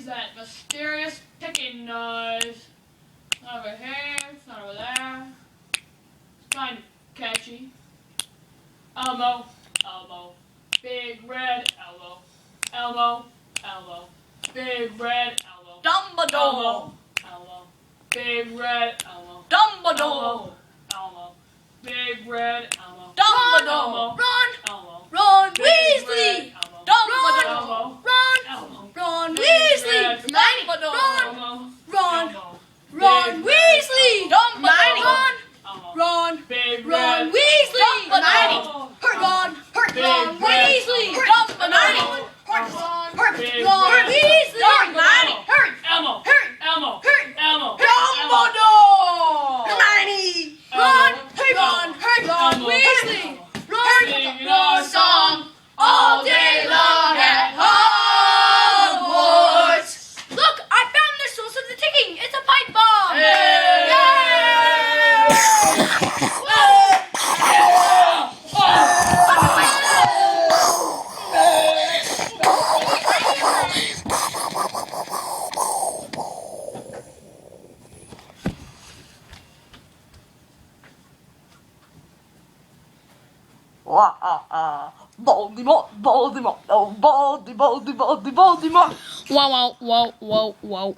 that mysterious ticking noise? Not over here, it's not over there. It's kind of catchy. Elmo, Elmo, big red Elmo, Elmo, Elmo, big red Elmo, Dumbledore, Elmo, Elmo, big red Elmo, Dumbledore, Elmo, big red Elmo, Dumbledore, Ron, Ron big Weasley, red Elmo, Dumbledore, Elmo, Ron big Weasley, red Dumbledore, Elmo, Ron Elmo, Ron big Weasley, Dumbledore, Elmo, Ron big Ron red Weasley, Elmo, Ron big Ron red Weasley, Elmo, Dumbledore, big Ron red Weasley, Elmo, Elmo, Elmo, Dumbledore, Hermione, Ron Elmo, Weasley, sing your song all day long at Hogwarts. Look, I found the source of the ticking. It's a pipe bomb. Yay! Voldemort, Voldemort, oh Voldemort, Voldemort, Voldemort. Wow, wow, wow, wow, wow.